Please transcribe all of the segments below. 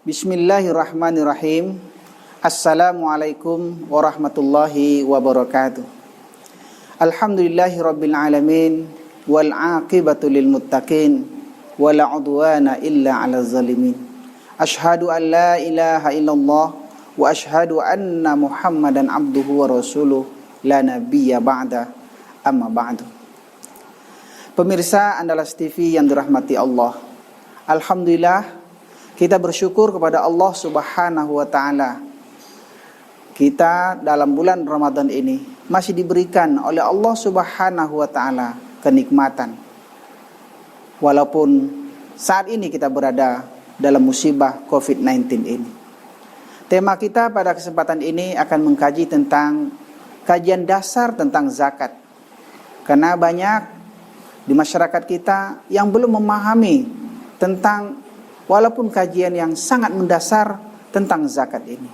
Bismillahirrahmanirrahim. Assalamualaikum warahmatullahi wabarakatuh. Alhamdulillahirabbil alamin wal aqibatu lil muttaqin wala udwana illa 'alal zalimin. Asyhadu an la ilaha illallah wa asyhadu anna Muhammadan abduhu wa rasuluh la nabiyya ba'da amma ba'du. Pemirsa Andalas TV yang dirahmati Allah, alhamdulillah kita bersyukur kepada Allah Subhanahu wa taala. Kita dalam bulan Ramadan ini masih diberikan oleh Allah Subhanahu wa taala kenikmatan. Walaupun saat ini kita berada dalam musibah COVID-19 ini. Tema kita pada kesempatan ini akan mengkaji tentang kajian dasar tentang zakat. Karena banyak di masyarakat kita yang belum memahami tentang walaupun kajian yang sangat mendasar tentang zakat ini.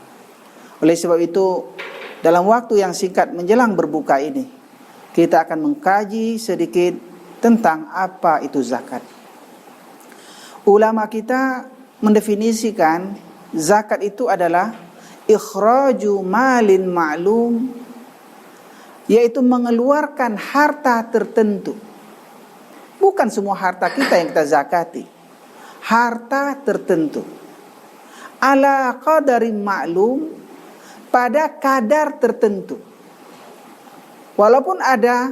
Oleh sebab itu, dalam waktu yang singkat menjelang berbuka ini, kita akan mengkaji sedikit tentang apa itu zakat. Ulama kita mendefinisikan zakat itu adalah ikhraju malin ma'lum, yaitu mengeluarkan harta tertentu. Bukan semua harta kita yang kita zakati. Harta tertentu ala qadari ma'lum, pada kadar tertentu. Walaupun ada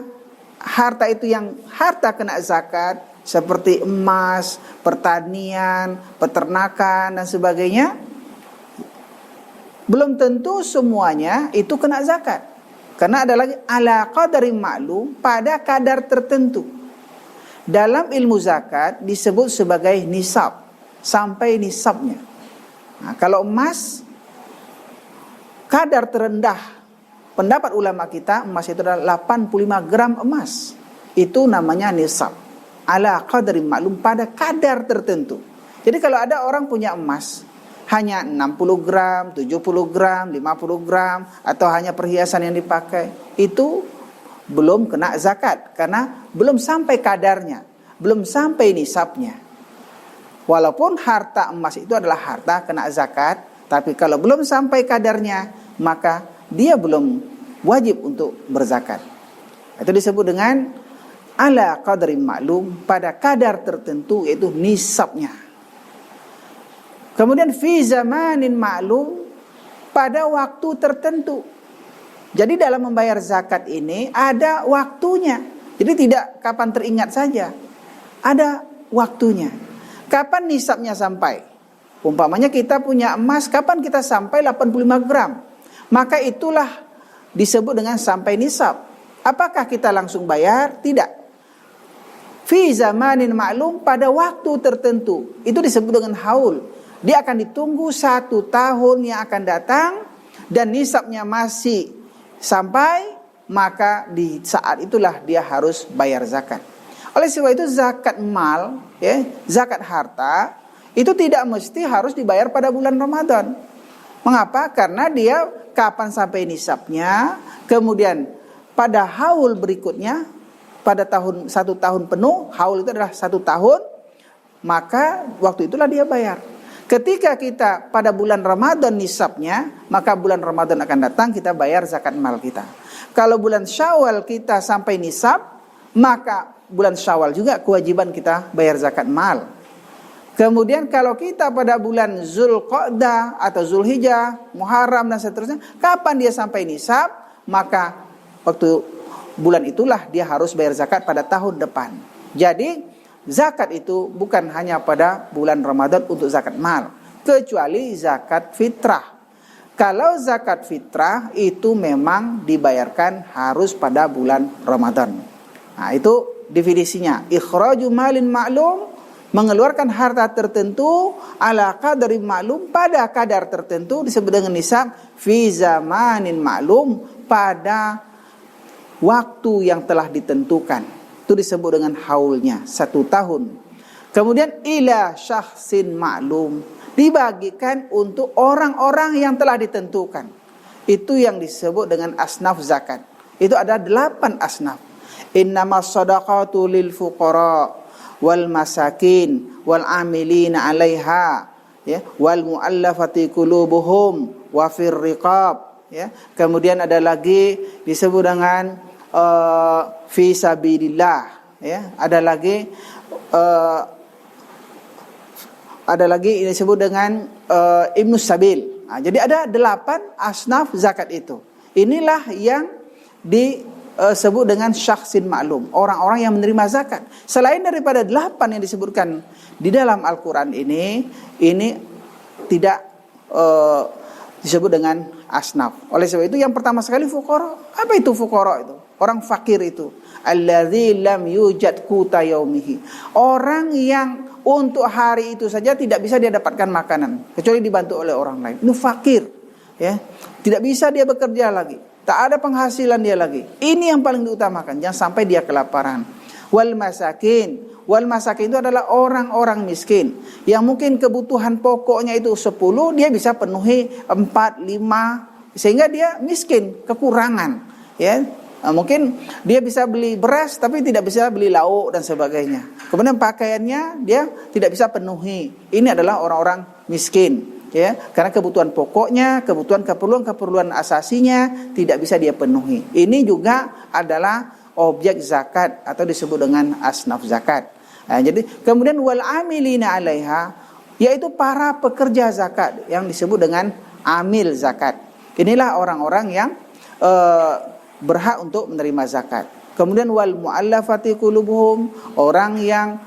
harta itu yang harta kena zakat seperti emas, pertanian, peternakan dan sebagainya, belum tentu semuanya itu kena zakat. Karena ada lagi ala qadari ma'lum, pada kadar tertentu. Dalam ilmu zakat disebut sebagai nisab, sampai nisabnya. Nah, kalau emas, kadar terendah pendapat ulama kita, emas itu adalah 85 gram emas. Itu namanya nisab. Ala qadri ma'lum, pada kadar tertentu. Jadi kalau ada orang punya emas hanya 60 gram, 70 gram, 50 gram, atau hanya perhiasan yang dipakai, itu belum kena zakat karena belum sampai kadarnya, belum sampai nisabnya. Walaupun harta emas itu adalah harta kena zakat, tapi kalau belum sampai kadarnya, maka dia belum wajib untuk berzakat. Itu disebut dengan ala qadri ma'lum, pada kadar tertentu, yaitu nisabnya. Kemudian fi zamanin ma'lum, pada waktu tertentu. Jadi dalam membayar zakat ini ada waktunya. Jadi tidak kapan teringat saja. Ada waktunya. Kapan nisabnya sampai? Umpamanya kita punya emas, kapan kita sampai 85 gram? Maka itulah disebut dengan sampai nisab. Apakah kita langsung bayar? Tidak. Fi zamanin ma'lum, pada waktu tertentu. Itu disebut dengan haul. Dia akan ditunggu 1 tahun yang akan datang dan nisabnya masih sampai, maka di saat itulah dia harus bayar zakat. Oleh sebab itu zakat mal, zakat harta, itu tidak mesti harus dibayar pada bulan Ramadan. Mengapa? Karena dia kapan sampai nisabnya, kemudian pada haul berikutnya, pada 1 tahun penuh, haul itu adalah 1 tahun, maka waktu itulah dia bayar. Ketika kita pada bulan Ramadan nisabnya, maka bulan Ramadan akan datang kita bayar zakat mal kita. Kalau bulan Syawal kita sampai nisab, maka bulan Syawal juga kewajiban kita bayar zakat mal. Kemudian kalau kita pada bulan Zulqa'dah atau Zulhijjah, Muharram dan seterusnya, kapan dia sampai nisab, maka waktu bulan itulah dia harus bayar zakat pada tahun depan. Jadi zakat itu bukan hanya pada bulan Ramadan untuk zakat mal, kecuali zakat fitrah. Kalau zakat fitrah itu memang dibayarkan harus pada bulan Ramadan. Nah, itu definisinya. Ikhraju malin ma'lum, mengeluarkan harta tertentu ala qadri ma'lum, pada kadar tertentu, disebut dengan nisab. Fi zamanin ma'lum, pada waktu yang telah ditentukan. Itu disebut dengan haulnya, 1 tahun. Kemudian ila syakhsin ma'lum, dibagikan untuk orang-orang yang telah ditentukan. Itu yang disebut dengan asnaf zakat. Itu ada 8 asnaf. Innamas shadaqatu lil fuqara wal masakin wal amilina 'alaiha ya, wal muallafati qulubuhum wa fir riqab, ya. Kemudian ada lagi disebut dengan fi sabilillah, ya. Ada lagi disebut dengan ibnus sabil. Nah, jadi ada 8 asnaf zakat itu. Inilah yang disebut dengan syakhsin maklum, orang-orang yang menerima zakat. Selain daripada 8 yang disebutkan di dalam Al-Quran ini tidak disebut dengan asnaf. Oleh sebab itu yang pertama sekali fuqara. Apa itu fuqara itu? Orang fakir itu. Alladzi lam yujad quta yaumihi. Orang yang untuk hari itu saja tidak bisa dia dapatkan makanan kecuali dibantu oleh orang lain. Itu fakir, ya. Tidak bisa dia bekerja lagi. Tak ada penghasilan dia lagi. Ini yang paling diutamakan, jangan sampai dia kelaparan. Wal masakin. Wal masakin itu adalah orang-orang miskin yang mungkin kebutuhan pokoknya itu 10, dia bisa penuhi 4, 5, sehingga dia miskin, kekurangan, ya. Mungkin dia bisa beli beras tapi tidak bisa beli lauk dan sebagainya. Kemudian pakaiannya dia tidak bisa penuhi. Ini adalah orang-orang miskin, ya, karena kebutuhan pokoknya, keperluan asasinya tidak bisa dia penuhi. Ini juga adalah objek zakat atau disebut dengan asnaf zakat. Nah, jadi kemudian wal amilina 'alaiha, yaitu para pekerja zakat yang disebut dengan amil zakat. Inilah orang-orang yang berhak untuk menerima zakat. Kemudian wal muallafati qulubuhum, orang yang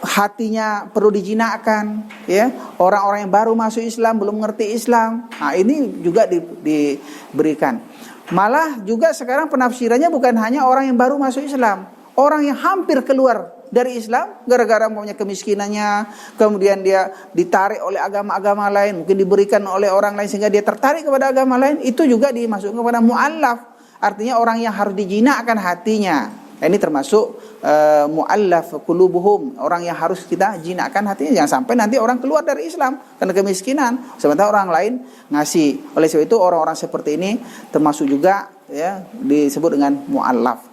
hatinya perlu dijinakkan, ya, orang-orang yang baru masuk Islam, belum mengerti Islam. Nah, ini juga diberikan. Malah juga sekarang penafsirannya bukan hanya orang yang baru masuk Islam, orang yang hampir keluar dari Islam gara-gara punya kemiskinannya, kemudian dia ditarik oleh agama-agama lain, mungkin diberikan oleh orang lain sehingga dia tertarik kepada agama lain, itu juga dimasukkan kepada muallaf, artinya orang yang harus dijinakkan hatinya. Nah, ini termasuk muallaf qulubuhum, orang yang harus kita jinakkan hatinya, jangan sampai nanti orang keluar dari Islam karena kemiskinan sementara orang lain ngasih. Oleh sebab itu orang-orang seperti ini termasuk juga, ya, disebut dengan muallaf.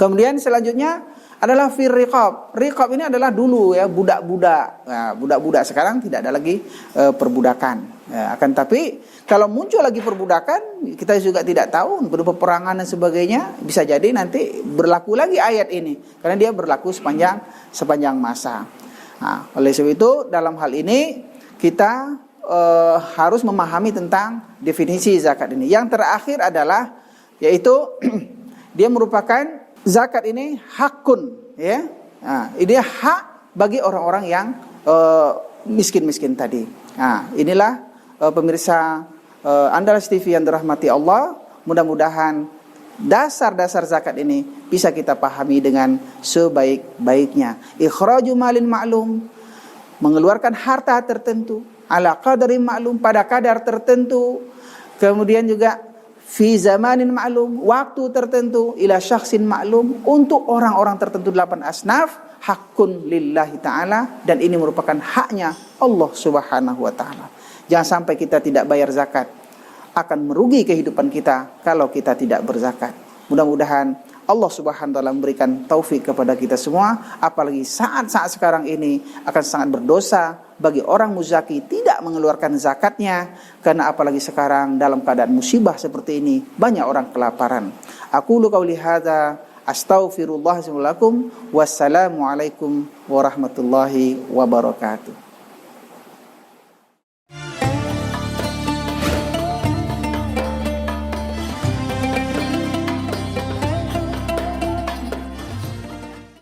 Kemudian selanjutnya adalah fir riqab. Riqab ini adalah dulu, ya, budak-budak. Nah, budak-budak sekarang tidak ada lagi perbudakan. Ya, akan tapi kalau muncul lagi perbudakan, kita juga tidak tahu, peperangan dan sebagainya, bisa jadi nanti berlaku lagi ayat ini karena dia berlaku sepanjang masa. Nah, oleh sebab itu dalam hal ini kita harus memahami tentang definisi zakat ini. Yang terakhir adalah yaitu dia merupakan zakat ini hakun, ya. Nah, ini hak bagi orang-orang yang miskin-miskin tadi. Nah, inilah pemirsa Andalas TV yang dirahmati Allah, mudah-mudahan dasar-dasar zakat ini bisa kita pahami dengan sebaik-baiknya. Ikhraju malin ma'lum, mengeluarkan harta tertentu, ala qadri ma'lum, pada kadar tertentu. Kemudian juga fi zamanin ma'lum, waktu tertentu, ila syakhsin ma'lum, untuk orang-orang tertentu 8 asnaf, hakun lillahi ta'ala, dan ini merupakan haknya Allah subhanahu wa ta'ala. Jangan sampai kita tidak bayar zakat, akan merugi kehidupan kita kalau kita tidak berzakat. Mudah-mudahan Allah subhanahu wa ta'ala memberikan taufik kepada kita semua. Apalagi saat-saat sekarang ini akan sangat berdosa bagi orang muzaki tidak mengeluarkan zakatnya, karena apalagi sekarang dalam keadaan musibah seperti ini banyak orang kelaparan. Aqulu qauli hadza astaghfirullah lakum, wassalamu alaikum warahmatullahi wabarakatuh.